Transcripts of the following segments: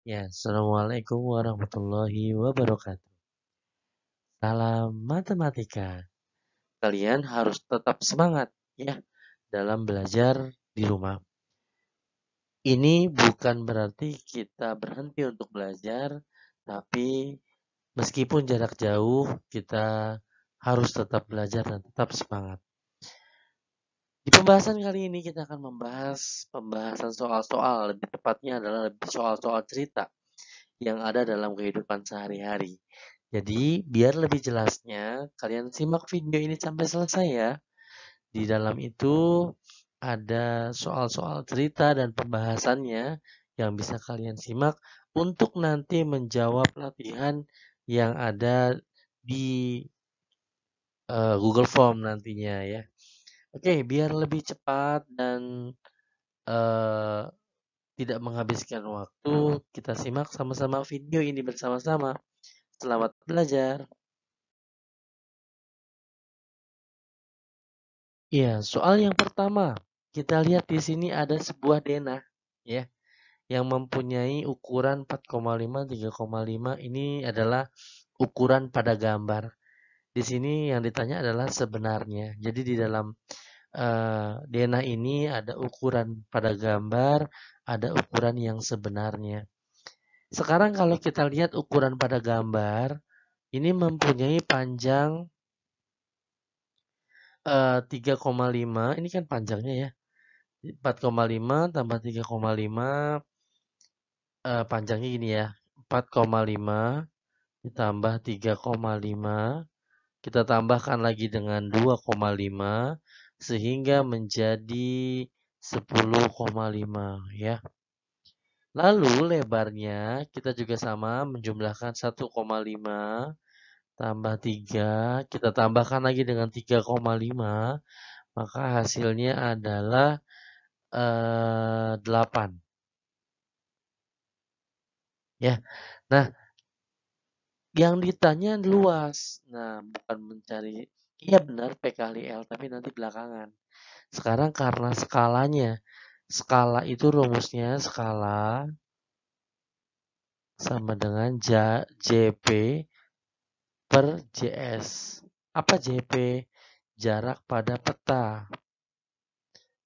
Ya, Assalamualaikum warahmatullahi wabarakatuh. Salam matematika. Kalian harus tetap semangat ya dalam belajar di rumah. Ini bukan berarti kita berhenti untuk belajar, tapi meskipun jarak jauh, kita harus tetap belajar dan tetap semangat. Di pembahasan kali ini kita akan membahas pembahasan soal-soal, lebih tepatnya adalah soal-soal cerita yang ada dalam kehidupan sehari-hari. Jadi, biar lebih jelasnya, kalian simak video ini sampai selesai ya. Di dalam itu ada soal-soal cerita dan pembahasannya yang bisa kalian simak untuk nanti menjawab latihan yang ada di Google Form nantinya ya. Oke, biar lebih cepat dan uh, tidak menghabiskan waktu, kita simak sama-sama video ini bersama-sama. Selamat belajar. Iya, soal yang pertama, kita lihat di sini ada sebuah denah ya yang mempunyai ukuran 4,5 3,5. Ini adalah ukuran pada gambar. Di sini yang ditanya adalah sebenarnya. Jadi di dalam denah ini ada ukuran pada gambar, ada ukuran yang sebenarnya. Sekarang kalau kita lihat ukuran pada gambar, ini mempunyai panjang 3,5. Ini kan panjangnya ya. 4,5 tambah 3,5 panjangnya gini ya. 4,5 ditambah 3,5 kita tambahkan lagi dengan 2,5 sehingga menjadi 10,5 ya. Lalu lebarnya kita juga sama menjumlahkan 1,5 tambah 3 kita tambahkan lagi dengan 3,5 maka hasilnya adalah 8 ya. Nah, yang ditanya luas. Nah, bukan mencari, iya benar P kali L, tapi nanti belakangan. Sekarang karena skalanya. Skala itu rumusnya skala sama dengan JP per JS. Apa JP? Jarak pada peta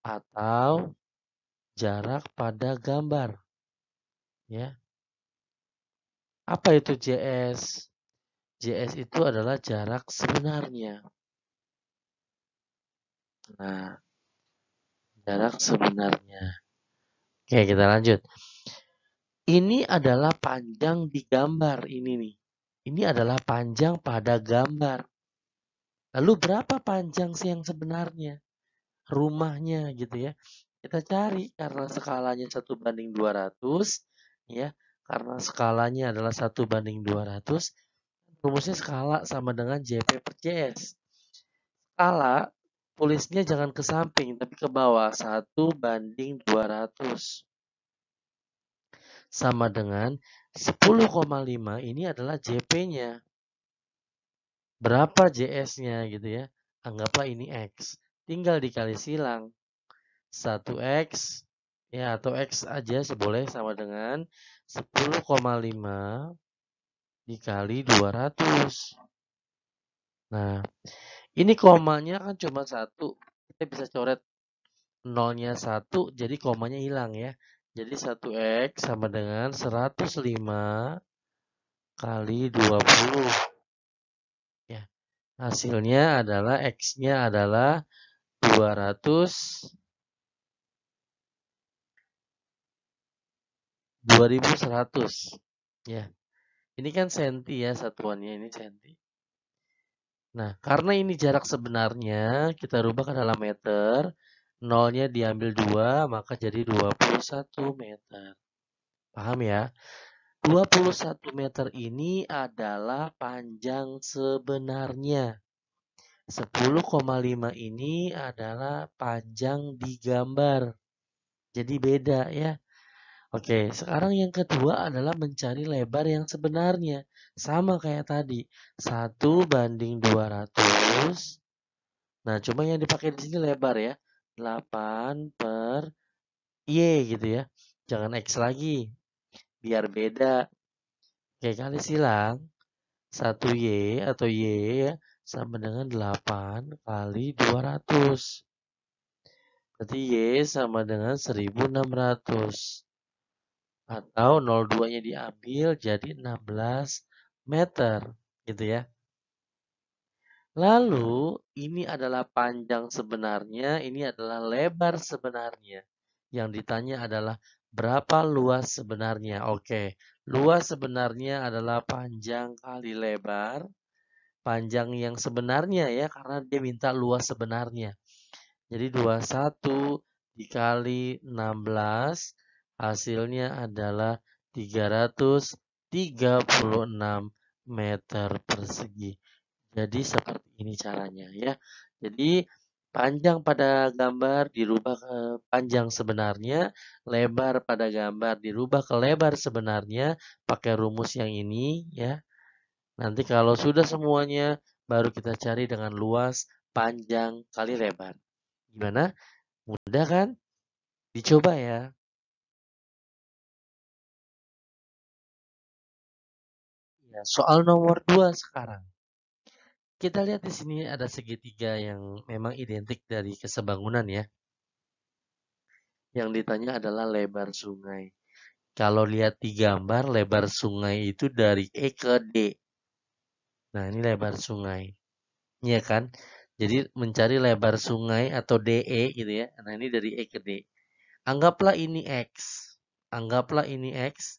atau jarak pada gambar. Ya. Apa itu JS? JS itu adalah jarak sebenarnya. Nah, jarak sebenarnya. Oke, kita lanjut. Ini adalah panjang di gambar ini nih. Ini adalah panjang pada gambar. Lalu berapa panjang sih yang sebenarnya? Rumahnya gitu ya. Kita cari karena skalanya 1:200 ya. Karena skalanya adalah 1:200, rumusnya skala sama dengan JP per JS. Skala tulisnya jangan ke samping tapi ke bawah, 1:200 sama dengan 10,5 ini adalah JP-nya. Berapa JS-nya gitu ya. Anggaplah ini X. Tinggal dikali silang. 1X ya atau X aja boleh sama dengan 10,5 dikali 200. Nah, ini komanya kan cuma 1. Kita bisa coret nolnya 1 jadi komanya hilang ya. Jadi 1X sama dengan 105 kali 20. Ya. Hasilnya adalah X-nya adalah 2100. Ya. Ini kan senti ya satuannya, ini senti. Nah, karena ini jarak sebenarnya, kita rubah ke dalam meter. Nolnya diambil 2, maka jadi 21 meter. Paham ya? 21 meter ini adalah panjang sebenarnya. 10,5 ini adalah panjang di gambar. Jadi beda ya. Oke, sekarang yang kedua adalah mencari lebar yang sebenarnya. Sama kayak tadi. 1:200. Nah, cuma yang dipakai di sini lebar ya. 8 per Y gitu ya. Jangan X lagi. biar beda. Oke, kali silang 1Y atau Y ya, sama dengan 8 kali 200. Berarti Y sama dengan 1600. Atau 02-nya diambil jadi 16 meter. Gitu ya. Lalu ini adalah panjang sebenarnya, ini adalah lebar sebenarnya. Yang ditanya adalah berapa luas sebenarnya. Oke, luas sebenarnya adalah panjang kali lebar. Panjang yang sebenarnya ya, karena dia minta luas sebenarnya. Jadi 21 dikali 16 hasilnya adalah 336 meter persegi. Jadi seperti ini caranya ya. Jadi panjang pada gambar dirubah ke panjang sebenarnya, lebar pada gambar dirubah ke lebar sebenarnya pakai rumus yang ini ya. Nanti kalau sudah semuanya baru kita cari dengan luas, panjang kali lebar. Gimana? Mudah kan? Dicoba ya. Ya, soal nomor 2 sekarang. Kita lihat di sini ada segitiga yang memang identik dari kesebangunan ya. Yang ditanya adalah lebar sungai. Kalau lihat di gambar, lebar sungai itu dari E ke D. Nah, ini lebar sungai. Iya kan? Jadi mencari lebar sungai atau DE gitu ya. Nah, ini dari E ke D. Anggaplah ini X. Anggaplah ini X.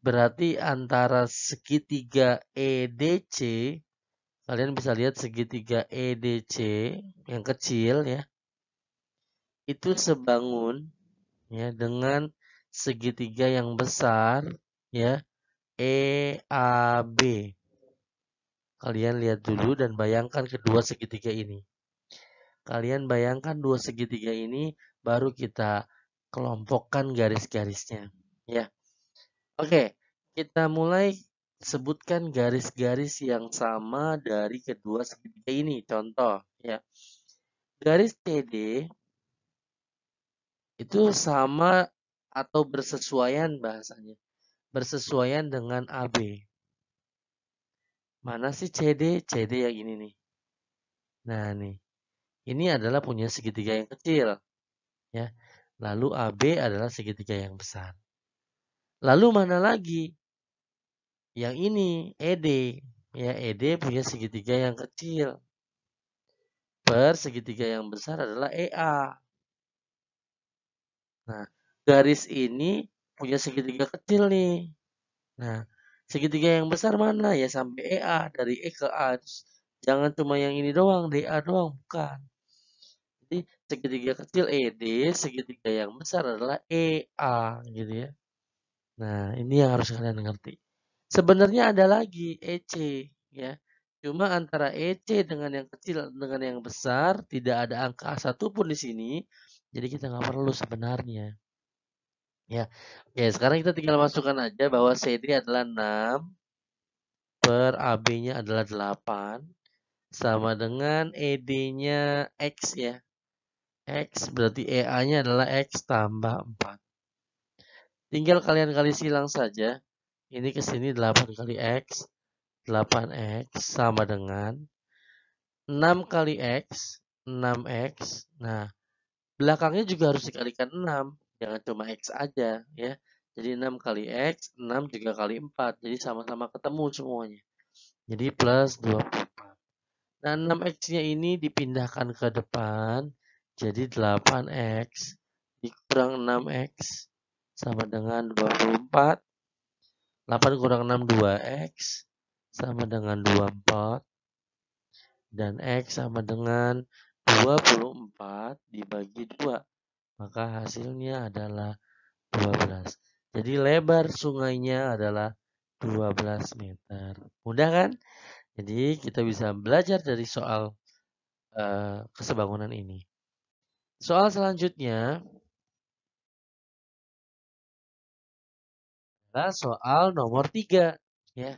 Berarti antara segitiga EDC, kalian bisa lihat segitiga EDC yang kecil ya, itu sebangun ya dengan segitiga yang besar ya, EAB. Kalian lihat dulu dan bayangkan kedua segitiga ini. Kalian bayangkan dua segitiga ini baru kita kelompokkan garis-garisnya ya. Oke, kita mulai sebutkan garis-garis yang sama dari kedua segitiga ini. Contoh ya. Garis CD itu sama atau bersesuaian bahasanya. Bersesuaian dengan AB. Mana sih CD? CD yang ini nih. Nah nih. Ini adalah punya segitiga yang kecil. Ya. Lalu AB adalah segitiga yang besar. Lalu mana lagi? Yang ini, ED. Ya, ED punya segitiga yang kecil. Per segitiga yang besar adalah EA. Nah, garis ini punya segitiga kecil nih. Nah, segitiga yang besar mana? Ya sampai EA, dari E ke A. Jangan cuma yang ini doang, DA doang, bukan. Jadi segitiga kecil ED, segitiga yang besar adalah EA gitu ya. Nah, ini yang harus kalian ngerti. Sebenarnya ada lagi EC ya. Cuma antara EC dengan yang kecil dengan yang besar tidak ada angka satupun di sini. Jadi kita nggak perlu sebenarnya. Ya. Oke, sekarang kita tinggal masukkan aja bahwa CD adalah 6 per AB-nya adalah 8 sama dengan ED-nya X ya. X berarti EA-nya adalah X tambah 4. Tinggal kalian kali silang saja. Ini ke sini 8 kali X. 8X sama dengan 6 kali X. 6X. Nah, belakangnya juga harus dikalikan 6. Jangan cuma X aja ya. Jadi 6 kali X, 6 juga kali 4. Jadi sama-sama ketemu semuanya. Jadi plus 24. Nah, 6X-nya ini dipindahkan ke depan. Jadi 8X dikurang 6X sama dengan 24. 8 kurang 6, 2X sama dengan 24. Dan X sama dengan 24 dibagi 2. Maka hasilnya adalah 12. Jadi lebar sungainya adalah 12 meter. Mudah kan? Jadi kita bisa belajar dari soal kesebangunan ini. Soal selanjutnya adalah soal nomor 3. Ya.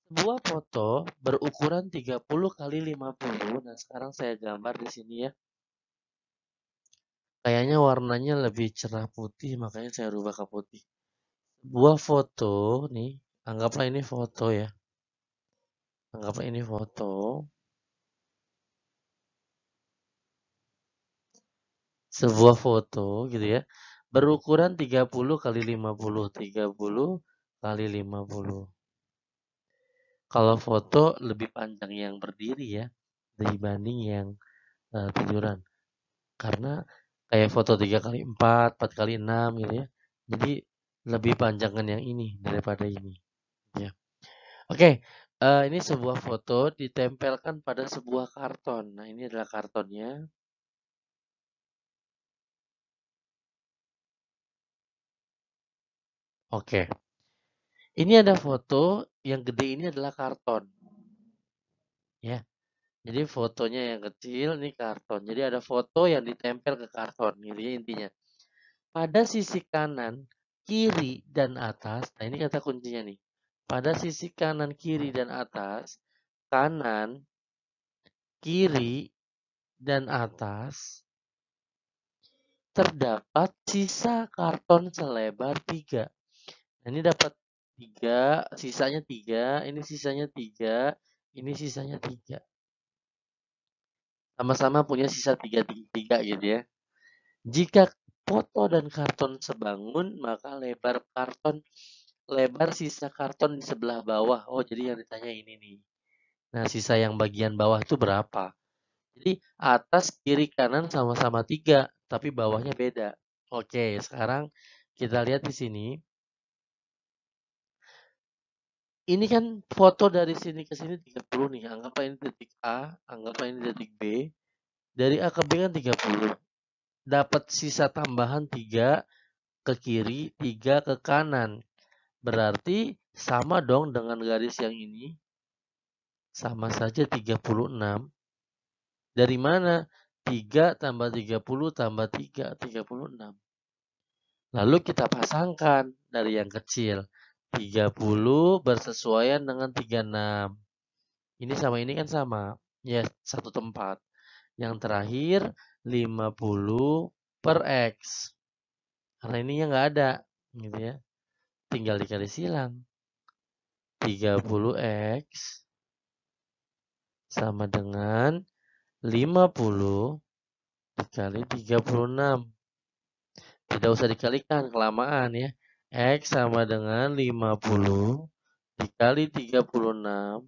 Sebuah foto berukuran 30 kali 50. Nah, sekarang saya gambar di sini ya. Kayaknya warnanya lebih cerah putih, makanya saya rubah ke putih. Sebuah foto nih, anggaplah ini foto ya. Anggaplah ini foto. Sebuah foto gitu ya. Berukuran 30 kali 50, 30 kali 50. Kalau foto lebih panjang yang berdiri ya dibanding yang tiduran. Karena kayak foto 3 kali 4, 4 kali 6 gitu ya. Jadi lebih panjangan yang ini daripada ini ya. Oke, ini sebuah foto ditempelkan pada sebuah karton. Nah, ini adalah kartonnya. Oke. Ini ada foto yang gede ini adalah karton ya. Jadi fotonya yang kecil ini karton. Jadi ada foto yang ditempel ke karton gitu ya intinya. Pada sisi kanan, kiri dan atas. Nah, ini kata kuncinya nih. Pada sisi kanan, kiri dan atas, kanan, kiri dan atas terdapat sisa karton selebar 3. Nah, ini dapat 3, sisanya 3, ini sisanya 3, ini sisanya 3. Sama-sama punya sisa 3 3 gitu ya. Jika foto dan karton sebangun, maka lebar sisa karton di sebelah bawah. Oh, jadi yang ditanya ini nih. Nah, sisa yang bagian bawah itu berapa? Jadi atas, kiri, kanan sama-sama 3, tapi bawahnya beda. Oke, sekarang kita lihat di sini. Ini kan foto dari sini ke sini 30 nih. Anggaplah ini detik A, anggaplah ini detik B. Dari A ke B kan 30. Dapat sisa tambahan 3 ke kiri, 3 ke kanan. Berarti sama dong dengan garis yang ini. Sama saja 36. Dari mana? 3 tambah 30 tambah 3, 36. Lalu kita pasangkan dari yang kecil. 30 bersesuaian dengan 36. Ini sama ini kan sama. Ya, satu tempat. Yang terakhir 50 per X. Karena ininya nggak ada. Gitu ya. Tinggal dikali silang. 30X sama dengan 50 dikali 36. Tidak usah dikalikan, kelamaan ya. X sama dengan 50 dikali 36.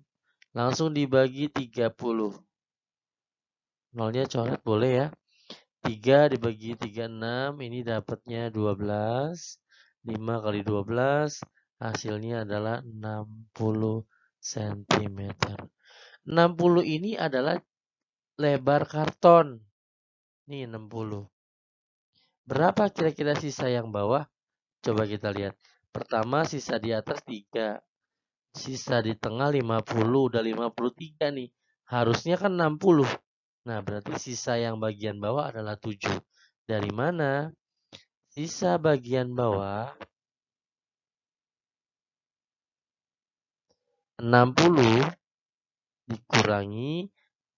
Langsung dibagi 30. Nolnya coret boleh ya. 3 dibagi 36, ini dapatnya 12. 5 kali 12, hasilnya adalah 60 cm. 60 ini adalah lebar karton. Nih 60. Berapa kira-kira sisa yang bawah? Coba kita lihat. Pertama sisa di atas 3. Sisa di tengah 50. Udah 53 nih. Harusnya kan 60. Nah, berarti sisa yang bagian bawah adalah 7. Dari mana? Sisa bagian bawah 60 dikurangi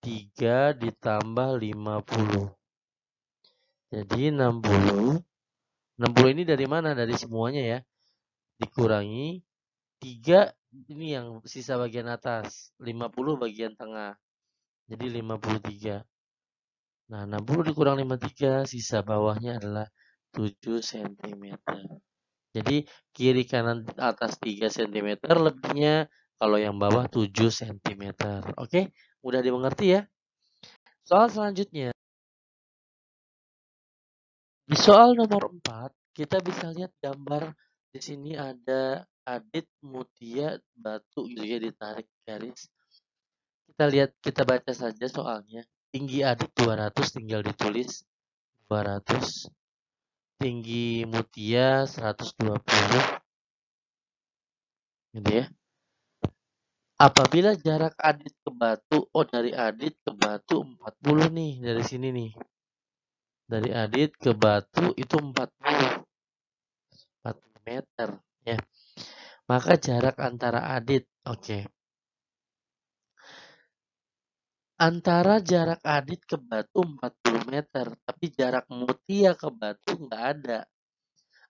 3 ditambah 50. Jadi 60. 60 ini dari mana? Dari semuanya ya. Dikurangi 3 ini yang sisa bagian atas. 50 bagian tengah. Jadi 53. Nah, 60 dikurang 53, sisa bawahnya adalah 7 cm. Jadi kiri kanan atas 3 cm, lebihnya kalau yang bawah 7 cm. Oke, mudah dimengerti ya. Soal selanjutnya. Di soal nomor 4, kita bisa lihat gambar di sini ada Adit, Mutia, Batu gitu ya ditarik garis. Kita lihat, kita baca saja soalnya. Tinggi Adit 200 tinggal ditulis 200. Tinggi Mutia 120 gitu ya. Apabila jarak Adit ke Batu, oh dari Adit ke Batu 40 nih dari sini nih. Dari Adit ke Batu itu 40 meter ya. Maka jarak antara Adit, oke. Antara jarak Adit ke Batu 40 meter, tapi jarak Mutia ke Batu nggak ada.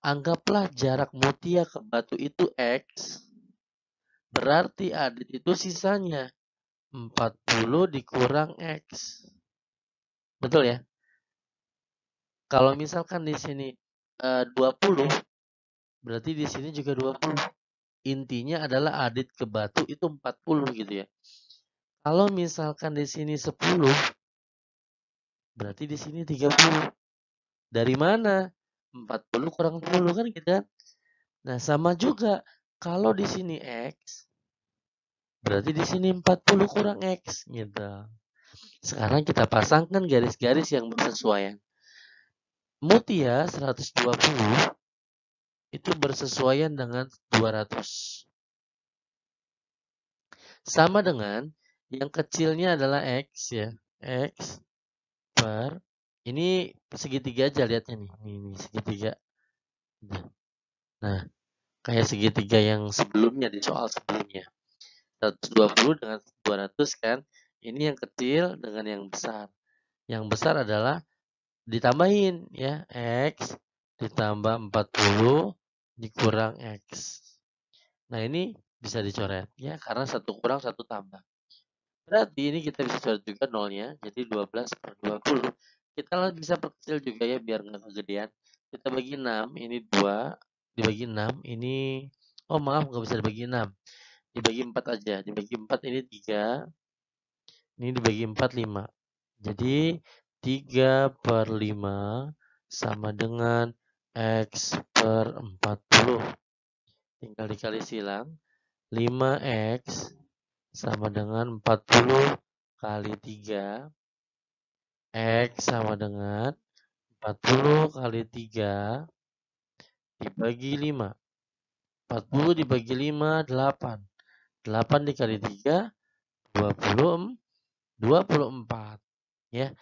Anggaplah jarak Mutia ke batu itu X, berarti Adit itu sisanya 40 dikurang X. Betul ya? Kalau misalkan di sini 20, berarti di sini juga 20. Intinya adalah Adit ke batu itu 40 gitu ya. Kalau misalkan di sini 10, berarti di sini 30. Dari mana? 40 kurang 10 kan gitu kan? Nah, sama juga kalau di sini X, berarti di sini 40 kurang X gitu. Sekarang kita pasangkan garis-garis yang bersesuaian. Mutia 120 itu bersesuaian dengan 200. Sama dengan yang kecilnya adalah X ya. X per, ini segitiga aja lihatnya nih. Ini segitiga. Nah, kayak segitiga yang sebelumnya di soal sebelumnya. 120 dengan 200 kan. Ini yang kecil dengan yang besar. Yang besar adalah ditambahin ya. X ditambah 40 dikurang X. Nah, ini bisa dicoret ya karena satu kurang satu tambah. Berarti ini kita bisa coret juga nolnya. Jadi 12 per 20. Kita bisa perkecil juga ya biar nggak kegedean. Kita bagi 6, ini 2. Dibagi 6, ini... Oh maaf, nggak bisa dibagi 6. Dibagi 4 aja. Dibagi 4 ini 3. Ini dibagi 4, 5. Jadi 3 per 5 sama dengan X per 40. Tinggal dikali silang. 5X sama dengan 40 kali 3. X sama dengan 40 kali 3 dibagi 5. 40 dibagi 5, 8. 8 dikali 3, 24. Ya.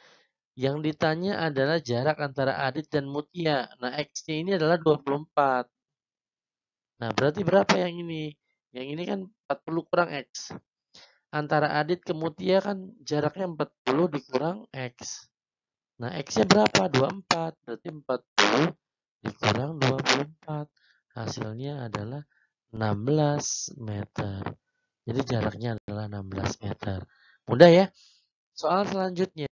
Yang ditanya adalah jarak antara Adit dan Mutia. Nah, X-nya ini adalah 24. Nah, berarti berapa yang ini? Yang ini kan 40 kurang X. Antara Adit ke Mutia kan jaraknya 40 dikurang X. Nah, X-nya berapa? 24. Berarti 40 dikurang 24. Hasilnya adalah 16 meter. Jadi jaraknya adalah 16 meter. Mudah ya? Soal selanjutnya.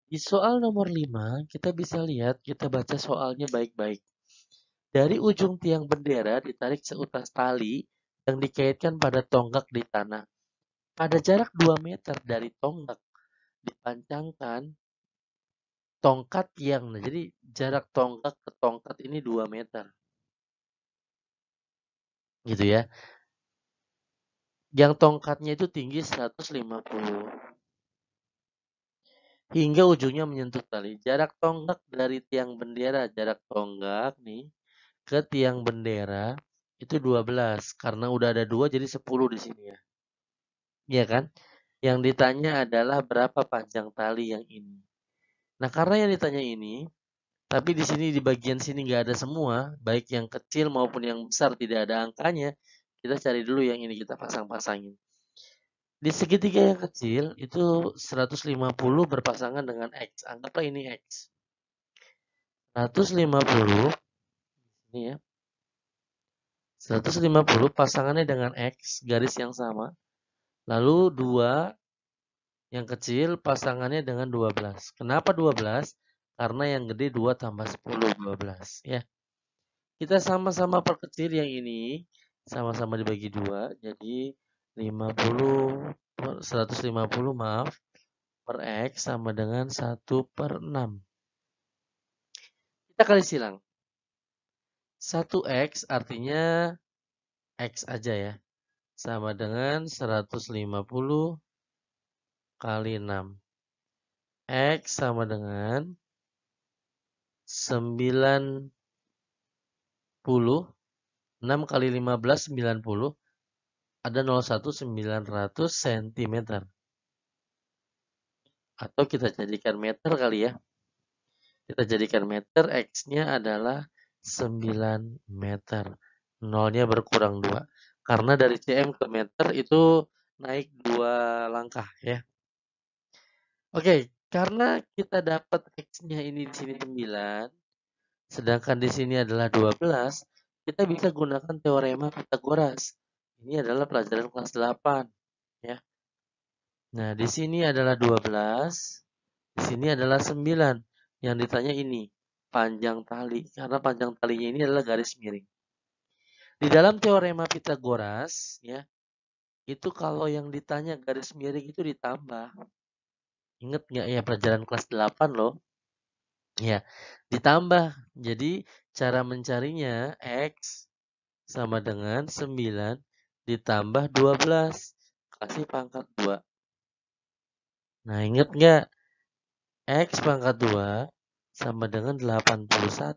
Di soal nomor 5, kita bisa lihat, kita baca soalnya baik-baik. Dari ujung tiang bendera ditarik seutas tali yang dikaitkan pada tonggak di tanah. Pada jarak 2 meter dari tonggak dipancangkan tongkat yang, nah jadi jarak tonggak ke tongkat ini 2 meter. Gitu ya. Yang tongkatnya itu tinggi 150. Hingga ujungnya menyentuh tali. Jarak tonggak dari tiang bendera, jarak tonggak nih ke tiang bendera itu 12. Karena udah ada 2 jadi 10 di sini ya. Iya kan? Yang ditanya adalah berapa panjang tali yang ini. Nah, karena yang ditanya ini, tapi di sini di bagian sini nggak ada semua, baik yang kecil maupun yang besar tidak ada angkanya, kita cari dulu yang ini kita pasang-pasangin. Di segitiga yang kecil itu 150 berpasangan dengan X. Anggaplah ini X. 150 ini ya. 150 pasangannya dengan X, garis yang sama. Lalu 2 yang kecil pasangannya dengan 12. Kenapa 12? Karena yang gede 2 tambah 10, 12 ya. Kita sama-sama perkecil yang ini, sama-sama dibagi 2, jadi 50 150 maaf per X sama dengan 1 per 6. Kita kali silang. 1X artinya X aja ya. Sama dengan 150 kali 6. X sama dengan 90. 6 kali 15, 90. Ada 0,1900 cm. Atau kita jadikan meter kali ya. Kita jadikan meter, X-nya adalah 9 meter. Nolnya berkurang 2. Karena dari cm ke meter itu naik 2 langkah ya. Oke, Karena kita dapat X-nya ini di sini 9, sedangkan di sini adalah 12, kita bisa gunakan teorema Pythagoras. Ini adalah pelajaran kelas 8, ya. Nah, di sini adalah 12, di sini adalah 9. Yang ditanya ini, panjang tali. Karena panjang talinya ini adalah garis miring. Di dalam teorema Pythagoras, ya, itu kalau yang ditanya garis miring itu ditambah. Ingat nggak ya pelajaran kelas 8 loh? Ya, ditambah. Jadi cara mencarinya X sama dengan 9 ditambah 12. Kasih pangkat 2. Nah, ingat nggak? X pangkat 2 sama dengan 81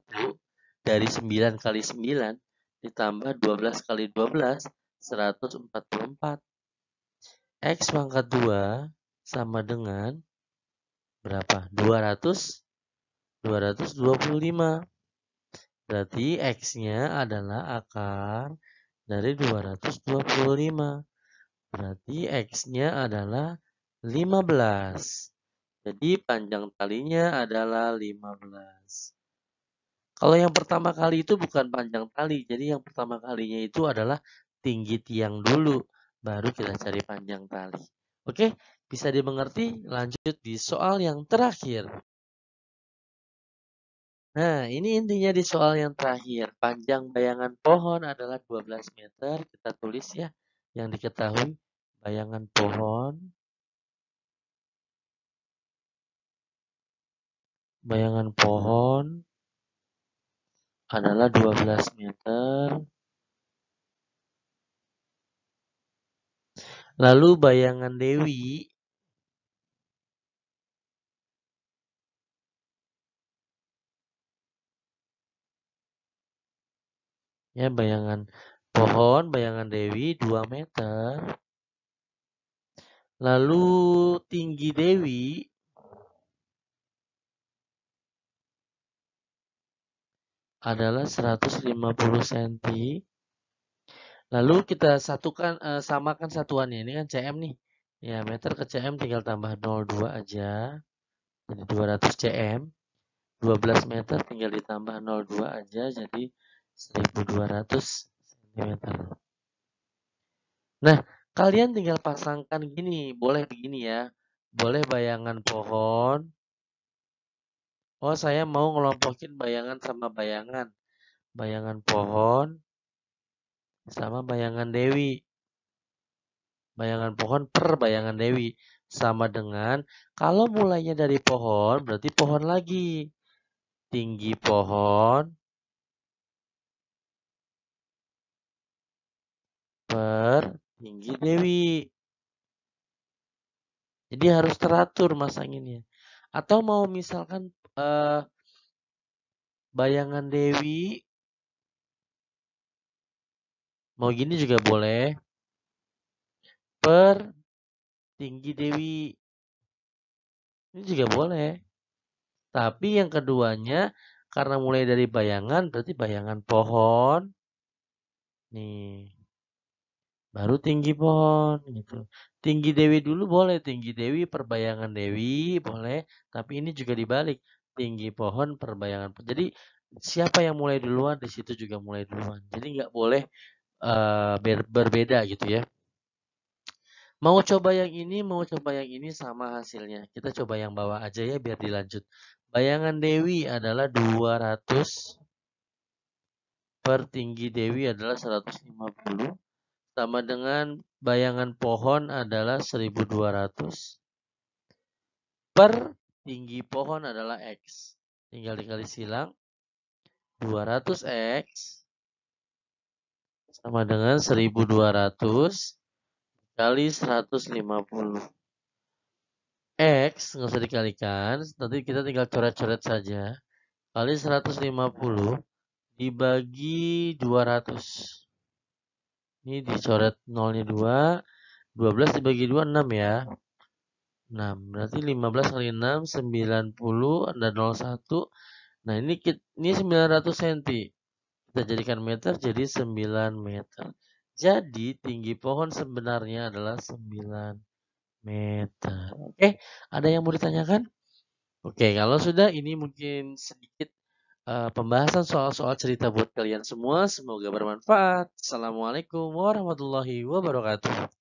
dari 9 kali 9 ditambah 12 kali 12, 144. X pangkat 2 sama dengan berapa? 225. Berarti X-nya adalah akar dari 225. Berarti X-nya adalah 15. Jadi panjang talinya adalah 15. Kalau yang pertama kali itu bukan panjang tali. Jadi yang pertama kalinya itu adalah tinggi tiang dulu. Baru kita cari panjang tali. Oke, bisa dimengerti? Lanjut di soal yang terakhir. Nah, ini intinya di soal yang terakhir. Panjang bayangan pohon adalah 12 meter. Kita tulis ya yang diketahui. Bayangan pohon. Bayangan pohon adalah 12 meter. Lalu bayangan Dewi ya, bayangan pohon, bayangan Dewi 2 meter. Lalu tinggi Dewi adalah 150 cm. Lalu kita samakan satuannya. Ini kan cm nih. Ya, meter ke cm tinggal tambah 0,2 aja. Jadi 200 cm. 12 meter tinggal ditambah 0,2 aja. Jadi 1200 cm. Nah, kalian tinggal pasangkan gini. Boleh begini ya. Boleh bayangan pohon. Oh, saya mau ngelompokin bayangan sama bayangan. Bayangan pohon sama bayangan Dewi. Bayangan pohon per bayangan Dewi. Sama dengan, kalau mulainya dari pohon, berarti pohon lagi. Tinggi pohon per tinggi Dewi. Jadi harus teratur masanginnya. Atau mau misalkan bayangan Dewi, mau gini juga boleh. Per tinggi Dewi. Ini juga boleh. Tapi yang keduanya, karena mulai dari bayangan, berarti bayangan pohon. Nih. Baru tinggi pohon gitu. Tinggi Dewi dulu boleh, tinggi Dewi per bayangan Dewi boleh, tapi ini juga dibalik. Tinggi pohon per bayangan. Jadi siapa yang mulai duluan di situ juga mulai duluan. Jadi nggak boleh berbeda gitu ya. Mau coba yang ini, mau coba yang ini sama hasilnya. Kita coba yang bawah aja ya biar dilanjut. Bayangan Dewi adalah 200 per tinggi Dewi adalah 150. Sama dengan bayangan pohon adalah 1200 per tinggi pohon adalah X. Tinggal dikali silang. 200X sama dengan 1200 kali 150. X nggak usah dikalikan. Nanti kita tinggal coret-coret saja. Kali 150 dibagi 200. Ini dicoret nolnya 2. 12 dibagi 2, 6 ya. 6. Berarti 15 kali 6, 90. Ada 01. Nah, ini 900 cm. Kita jadikan meter jadi 9 meter. Jadi, tinggi pohon sebenarnya adalah 9 meter. Oke, ada yang mau ditanyakan? Oke, kalau sudah ini mungkin sedikit pembahasan soal-soal cerita buat kalian semua. Semoga bermanfaat. Assalamualaikum warahmatullahi wabarakatuh.